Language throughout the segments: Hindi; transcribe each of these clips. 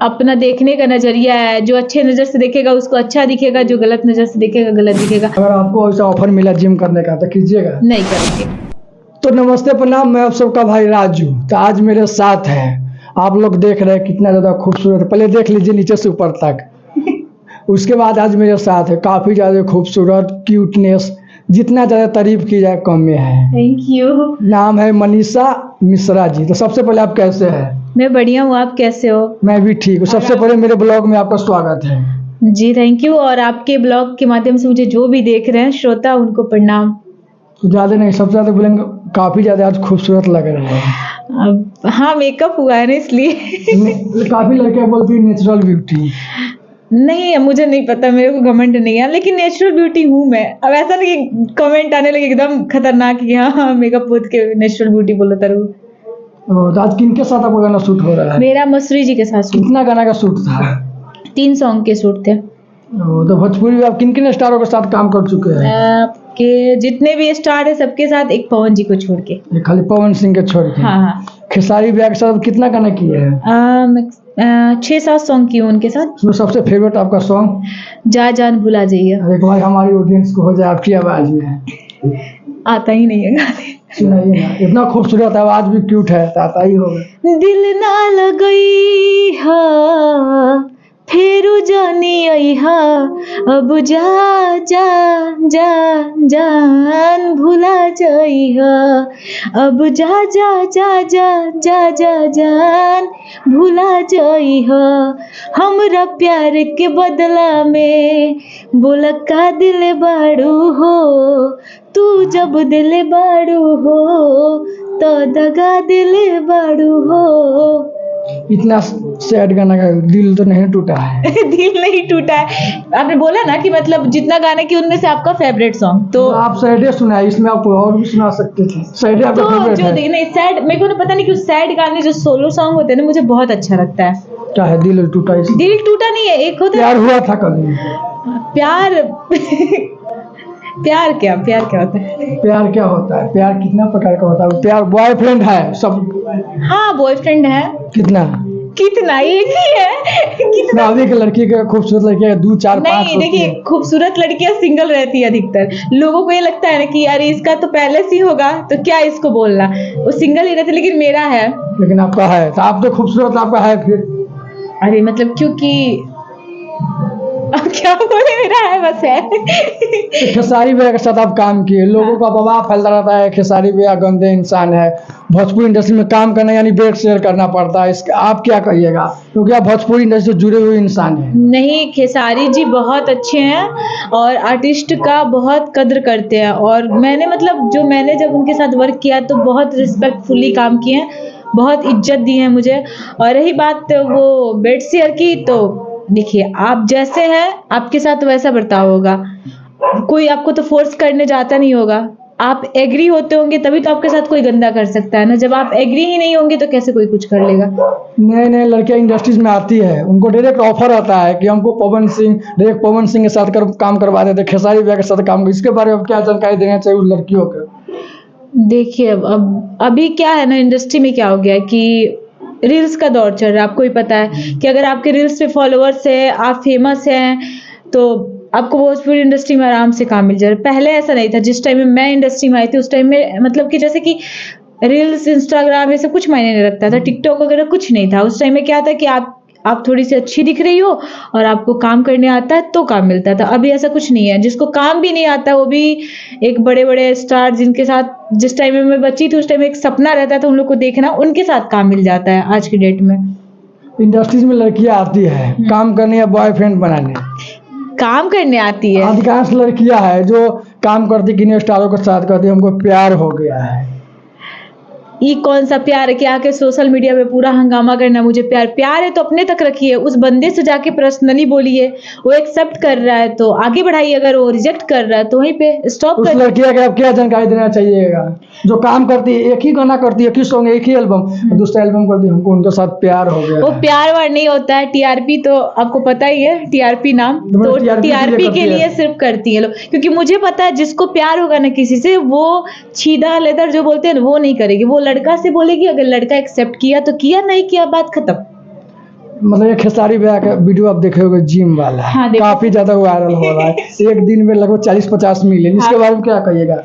अपना देखने का नजरिया है, जो अच्छे नजर से देखेगा उसको अच्छा दिखेगा, जो गलत नजर से देखेगा गलत दिखेगा। अगर आपको ऐसा ऑफर मिला जिम करने का तो कीजिएगा? नहीं करेंगे। तो नमस्ते प्रणाम, मैं आप सबका भाई राजू। तो आज मेरे साथ है, आप लोग देख रहे हैं कितना ज़्यादा खूबसूरत, पहले देख लीजिए नीचे से ऊपर तक। उसके बाद आज मेरे साथ है काफ़ी ज़्यादा खूबसूरत, क्यूटनेस, जितना ज़्यादा तारीफ की जाए कम में है। Thank you. नाम है मनीषा मिश्रा जी। तो सबसे पहले आप कैसे हैं? मैं बढ़िया हूँ, आप कैसे हो? मैं भी ठीक हूँ। सबसे पहले मेरे ब्लॉग में आपका स्वागत है। जी थैंक यू। और आपके ब्लॉग के माध्यम से मुझे जो भी देख रहे हैं श्रोता, उनको प्रणाम। ज़्यादा नहीं, सबसे ज़्यादा बोलेंगे काफ़ी ज़्यादा आज खूबसूरत लग रहे हैं। अब हाँ, मेकअप हुआ है ना इसलिए। काफ़ी लड़कियाँ बोलती है नेचुरल ब्यूटी। नहीं, मुझे नहीं पता, मेरे को घमंड नहीं है, लेकिन नेचुरल ब्यूटी हूँ मैं। अब ऐसा नहीं कि कमेंट आने लगे एकदम खतरनाक कि हाँ मेकअप पोत के नेचुरल ब्यूटी बोलो तरु। तो आज किन के साथ आपका गाना शूट हो रहा है? मेरा मसूरी जी के साथ शूट। कितना गाना का शूट था? 3 सॉन्ग के शूट थे। तो भोजपुरी में आप किन किन स्टारों के साथ काम कर चुके हैं? आपके जितने भी स्टार है सबके साथ, एक पवन जी को छोड़ के। ये खाली पवन सिंह के छोड़ के? हाँ हाँ। खेसारी भैया के साथ कितना गाना किए हैं? 6-7 सॉन्ग किए उनके साथ। उसमें सबसे फेवरेट आपका सॉन्ग? जा जान भुला जाइए। एक बार हमारी ऑडियंस को हो जाए आपकी आवाज में। आता ही नहीं है गाने। सुनाइए ना, इतना खूबसूरत आवाज भी क्यूट है तो आता ही होगा। दिल ना लगई हा फेरू जानी आई हा, अब जा जा जा जान भुला जाई हा, अब जा जा जा जा जा जा जान भुला जाई हा। हमरा प्यार के बदला में बोला का दिल बाड़ू हो, तू जब दिल बाड़ू हो तो दगा दिल बाड़ू हो। इतना सैड गाना का दिल तो नहीं टूटा है। दिल नहीं टूटा है। आपने बोला ना कि मतलब जितना गाने की उनमें से आपका फेवरेट सॉन्ग, तो आप सैडे सुनाए, इसमें आप और भी सुना सकते थे। सैडे आपका तो फेवरेट जो है? देखिए सैड, मेरे को ना पता नहीं क्यों सैड गाने जो सोलो सॉन्ग होते हैं ना मुझे बहुत अच्छा लगता है। क्या है दिल टूटा? दिल टूटा नहीं है, एक होता है प्यार हुआ था कभी? प्यार। प्यार क्या होता है? प्यार क्या होता है? प्यार कितना प्रकार का होता है? प्यार बॉयफ्रेंड है सब? हाँ बॉयफ्रेंड है। कितना? एक ही है। कितना? अभी के लड़की का, खूबसूरत लड़की का 2 4 5 नहीं देखिए, खूबसूरत लड़कियां सिंगल रहती है अधिकतर। लोगों को ये लगता है ना कि यार इसका तो पहले से ही होगा तो क्या इसको बोलना, वो सिंगल ही रहती, लेकिन मेरा है। लेकिन आपका है तो आप तो खूबसूरत आपका है फिर। अरे मतलब क्योंकि अब क्या बोले, मेरा है बस है। तो खेसारी भैया के साथ आप काम किए, लोगों का दबाव फैलता रहता है खेसारी भैया गंदे इंसान है, भोजपुरी इंडस्ट्री में काम करना यानी बेड शेयर करना पड़ता है, इसका आप क्या कहिएगा? क्योंकि आप भोजपुरी इंडस्ट्री से जुड़े हुए इंसान हैं। नहीं, खेसारी जी बहुत अच्छे हैं और आर्टिस्ट का बहुत कद्र करते हैं, और मैंने मतलब जो मैंने जब उनके साथ वर्क किया तो बहुत रिस्पेक्टफुली काम किए हैं, बहुत इज्जत दी है मुझे। और रही बात वो बेड शेयर की, तो देखिए आप जैसे हैं आपके साथ वैसा बर्ताव होगा, कोई आपको तो फोर्स करने जाता नहीं होगा। आप एग्री होते होंगे तभी तो आपके साथ कोई गंदा कर सकता है ना, जब आप एग्री ही नहीं होंगे तो कैसे कोई कुछ कर लेगा। नए नए लड़कियां इंडस्ट्रीज में आती है, उनको डायरेक्ट ऑफर आता है कि हमको डायरेक्ट पवन सिंह के साथ काम करवा देते, खेसारी भैया के साथ काम। इसके बारे में क्या जानकारी देना चाहिए उस लड़कियों को? देखिए अब अभी क्या है ना, इंडस्ट्री में क्या हो गया है कि रील्स का दौर चल रहा है। आपको ही पता है कि अगर आपके रील्स पे फॉलोअर्स है, आप फेमस हैं, तो आपको भोजपुरी इंडस्ट्री में आराम से काम मिल जाए। पहले ऐसा नहीं था, जिस टाइम में मैं इंडस्ट्री में आई थी उस टाइम में मतलब कि जैसे कि रील्स, इंस्टाग्राम ये सब कुछ मायने नहीं रखता था, टिकटॉक वगैरह कुछ नहीं था। उस टाइम में क्या था कि आप थोड़ी सी अच्छी दिख रही हो और आपको काम करने आता है तो काम मिलता था। अभी ऐसा कुछ नहीं है, जिसको काम भी नहीं आता वो भी एक बड़े बड़े स्टार जिनके साथ जिस टाइम में मैं बच्ची थी उस टाइम एक सपना रहता था उन लोग को देखना, उनके साथ काम मिल जाता है आज की डेट में। इंडस्ट्रीज में लड़कियां आती है काम करने या बॉयफ्रेंड बनाने? काम करने आती है। अधिकांश लड़कियां है जो काम करती किन्हीं स्टारों के साथ करती, हमको प्यार हो गया है। ये कौन सा प्यार है कि आके सोशल मीडिया पे पूरा हंगामा करना मुझे प्यार है तो अपने तक रखिए, उस बंदे से जाके पर्सनली बोलिए, वो एक्सेप्ट कर रहा है तो आगे बढ़ाइए, अगर वो रिजेक्ट कर रहा है तो वहीं पे स्टॉप उस कर। लड़कियां के आप क्या जानकारी देना चाहिएगा जो काम करती है, एक ही गाना करती है, एक ही सॉन्ग, एक ही एल्बम, दूसरा एल्बम करती है, हमको उनके साथ प्यार हो गया वो है। प्यार वार नहीं होता है, टीआरपी तो आपको पता ही है, टीआरपी नाम तो टीआरपी के लिए सिर्फ करती है लोग, क्योंकि मुझे पता है जिसको प्यार होगा ना किसी से, वो छीदा लेदर जो बोलते हैं ना वो नहीं करेगी, वो लड़का से बोलेगी, अगर लड़का एक्सेप्ट किया तो किया, नहीं किया बात खत्म। मतलब ये खेसारी भैया का वीडियो आप देखे होगे जिम वाला, हाँ, देखो। काफी ज्यादा वायरल हो रहा है। एक दिन में लगभग 40-50 मिलियन, इसके हाँ। बारे में क्या कहिएगा?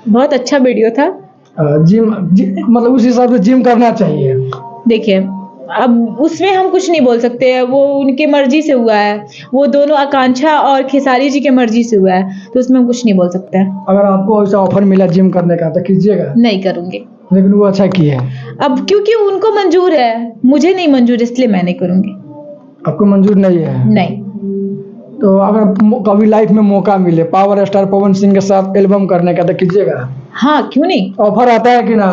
बहुत अच्छा वीडियो था। मतलब उस हिसाब से जिम करना चाहिए। देखिए, अब उसमें हम कुछ नहीं बोल सकते हैं, वो उनके मर्जी से हुआ है, वो दोनों आकांक्षा और खेसारी जी के मर्जी से हुआ है, तो उसमें हम कुछ नहीं बोल सकते हैं। अगर आपको ऐसा ऑफर मिला जिम करने का तो कीजिएगा? नहीं करूंगी। लेकिन वो अच्छा किए हैं। अब क्योंकि उनको मंजूर है, मुझे नहीं मंजूर, इसलिए मैं नहीं करूंगी। आपको मंजूर नहीं है? नहीं। तो अगर कभी लाइफ में मौका मिले पावर स्टार पवन सिंह के साथ एल्बम करने का तो कीजिएगा? हाँ, क्यों नहीं। ऑफर आता है कि ना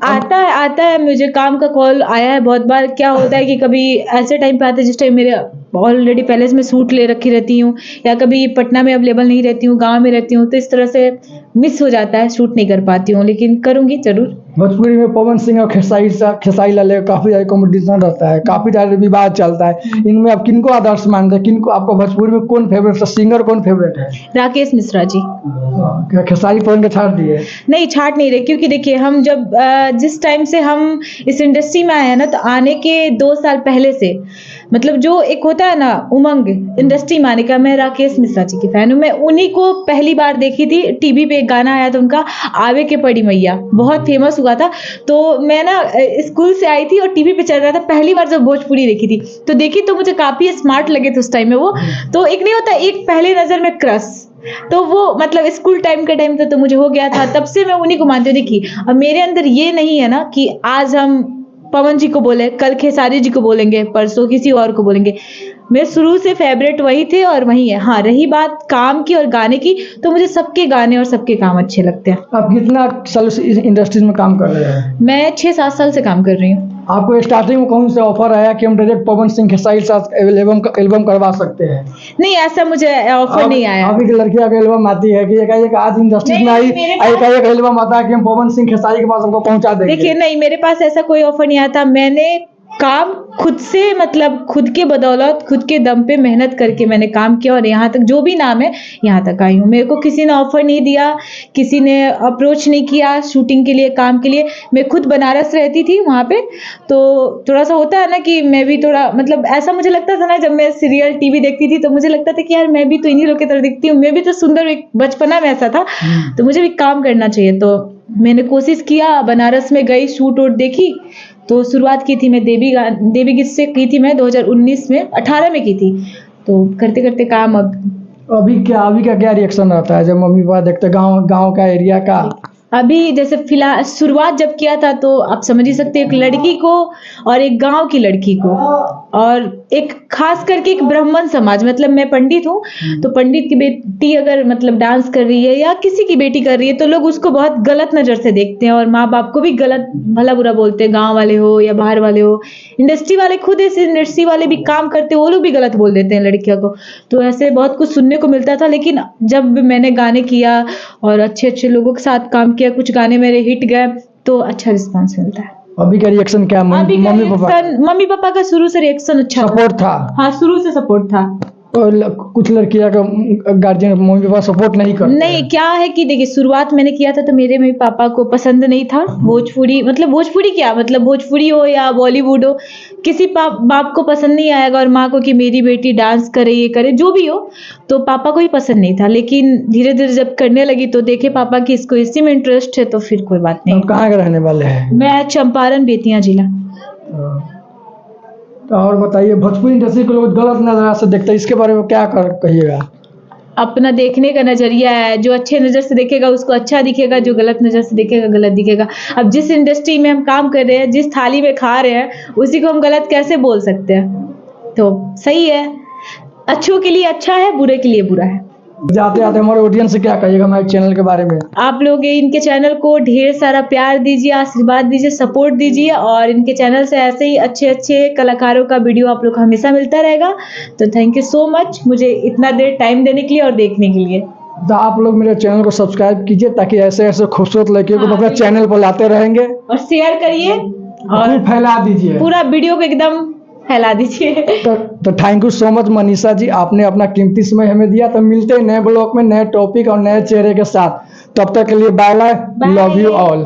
आता है? आता है, मुझे काम का कॉल आया है बहुत बार। क्या होता है कि कभी ऐसे टाइम पे आता है जिस टाइम मेरे ऑलरेडी पहले से मैं सूट ले रखी रहती हूँ, या कभी पटना में अवेलेबल नहीं रहती हूँ, गांव में रहती हूँ, तो इस तरह से मिस हो जाता है, शूट नहीं कर पाती हूँ, लेकिन करूंगी जरूर। भोजपुरी में पवन सिंह और खेसारी लाल का काफी ज्यादा कॉम्पिटिशन रहता है, काफी ज्यादा विवाद चलता है। इनमें आप किनको आदर्श मानते हैं? किनको आपको भोजपुरी में कौन फेवरेट सिंगर, कौन फेवरेट है? राकेश मिश्रा जी। क्या खेसारी पवन के छाड़ दिए? नहीं, छाट नहीं रहे, क्योंकि देखिए हम जब जिस टाइम से हम इस इंडस्ट्री में आए हैं ना, तो आने के 2 साल पहले से, मतलब जो एक होता है ना उमंग इंडस्ट्री में आने का, मैं राकेश मिश्रा जी की फैन हूँ। मैं उन्हीं को पहली बार देखी थी, टीवी पे एक गाना आया था उनका, आवे के पड़ी मैया, बहुत फेमस हुआ था। तो मैं ना स्कूल से आई थी और टीवी पे चल रहा था, पहली बार जब भोजपुरी देखी थी, तो देखी तो मुझे काफी स्मार्ट लगे थे उस टाइम में वो। तो एक नहीं होता, एक पहले नजर में क्रश, तो वो मतलब स्कूल टाइम के टाइम तो मुझे हो गया था, तब से मैं उन्हीं को मानती हूँ। देखिए, अब मेरे अंदर ये नहीं है ना कि आज हम पवन जी को बोले, कल खेसारी जी को बोलेंगे, परसों किसी और को बोलेंगे। मेरे शुरू से फेवरेट वही थे और वही है। हाँ, रही बात काम की और गाने की, तो मुझे सबके गाने और सबके काम अच्छे लगते हैं। आप कितना साल से इस इंडस्ट्री में काम कर रहे हैं? मैं 6-7 साल से काम कर रही हूँ। आपको स्टार्टिंग में कौन सा ऑफर आया कि हम डायरेक्ट पवन सिंह खेसारी के साथ एल्बम करवा सकते हैं? नहीं, ऐसा मुझे ऑफर नहीं आया। अभी की लड़कियां का एल्बम आती है कि एक आज इंडस्ट्री में आई, एक एल्बम आता है कि हम पवन सिंह खेसारी के पास हमको पहुंचा देंगे। देखिए, नहीं, मेरे पास ऐसा कोई ऑफर नहीं आया था। मैंने काम खुद से, मतलब खुद के बदौलत, खुद के दम पे मेहनत करके मैंने काम किया, और यहाँ तक जो भी नाम है, यहाँ तक आई हूँ। मेरे को किसी ने ऑफर नहीं दिया, किसी ने अप्रोच नहीं किया शूटिंग के लिए, काम के लिए। मैं खुद बनारस रहती थी वहाँ पे, तो थोड़ा सा होता है ना कि मैं भी थोड़ा, मतलब ऐसा मुझे लगता था ना, जब मैं सीरियल टीवी देखती थी तो मुझे लगता था कि यार मैं भी तो इन्हीं लोग की तरह दिखती हूँ, मैं भी तो सुंदर, एक बचपना में ऐसा था, तो मुझे भी काम करना चाहिए। तो मैंने कोशिश किया, बनारस में गई, शूट वूट देखी, तो शुरुआत की थी मैं देवी गीत से की थी, मैं 2019 में, 18 में की थी। तो करते करते काम अभी का क्या रिएक्शन रहता है जब मम्मी पापा देखते गांव का एरिया का? अभी जैसे फिलहाल शुरुआत जब किया था, तो आप समझ ही सकते हैं, एक लड़की को और एक गांव की लड़की को, और एक खास करके एक ब्राह्मण समाज, मतलब मैं पंडित हूँ, तो पंडित की बेटी अगर मतलब डांस कर रही है या किसी की बेटी कर रही है, तो लोग उसको बहुत गलत नजर से देखते हैं, और माँ बाप को भी गलत भला बुरा बोलते हैं, गाँव वाले हो या बाहर वाले हो। इंडस्ट्री वाले, खुद ऐसे इंडस्ट्री वाले भी काम करते हैं, वो लोग भी गलत बोल देते हैं लड़कियों को। तो ऐसे बहुत कुछ सुनने को मिलता था, लेकिन जब मैंने गाने किया और अच्छे अच्छे लोगों के साथ काम किया, कुछ गाने मेरे हिट गए, तो अच्छा रिस्पांस मिलता है। अभी का रिएक्शन क्या? मम्मी पापा का शुरू से रिएक्शन अच्छा सपोर्ट था? हाँ, शुरू से सपोर्ट था। और कुछ लड़कियां का गार्जियन मम्मी पापा सपोर्ट नहीं करते? नहीं, क्या है कि देखिए, शुरुआत मैंने किया था तो मेरे मम्मी पापा को पसंद नहीं था भोजपुरी, मतलब भोजपुरी क्या, मतलब भोजपुरी हो या बॉलीवुड हो, किसी बाप को पसंद नहीं आएगा, और माँ को कि मेरी बेटी डांस करे, ये करे, जो भी हो, तो पापा को ही पसंद नहीं था। लेकिन धीरे धीरे जब करने लगी तो देखे पापा की इसको इसी में इंटरेस्ट है, तो फिर कोई बात नहीं। कहाँ के रहने वाले हैं? मैं चंपारण, बेतिया जिला। और बताइए, भोजपुरी इंडस्ट्री को लोग गलत नजर से देखते हैं, इसके बारे में क्या कहिएगा? अपना देखने का नजरिया है, जो अच्छे नजर से देखेगा उसको अच्छा दिखेगा, जो गलत नजर से देखेगा गलत दिखेगा। अब जिस इंडस्ट्री में हम काम कर रहे हैं, जिस थाली में खा रहे हैं, उसी को हम गलत कैसे बोल सकते हैं? तो सही है, अच्छों के लिए अच्छा है, बुरे के लिए बुरा है। जाते आते हमारे ऑडियंस से क्या कहिएगा हमारे चैनल के बारे में? आप लोग इनके चैनल को ढेर सारा प्यार दीजिए, आशीर्वाद दीजिए, सपोर्ट दीजिए, और इनके चैनल से ऐसे ही अच्छे अच्छे कलाकारों का वीडियो आप लोग को हमेशा मिलता रहेगा। तो थैंक यू सो मच मुझे इतना देर टाइम देने के लिए और देखने के लिए। तो आप लोग मेरे चैनल को सब्सक्राइब कीजिए, ताकि ऐसे ऐसे खूबसूरत लड़कियों को अपने चैनल पर लाते रहेंगे, और शेयर करिए और फैला दीजिए, पूरा वीडियो को एकदम फैला दीजिए। तो thank you so much Manisha ji, आपने अपना कीमती समय हमें दिया। तो मिलते हैं नए ब्लॉग में, नए टॉपिक और नए चेहरे के साथ। तब तक के लिए bye bye, love you all.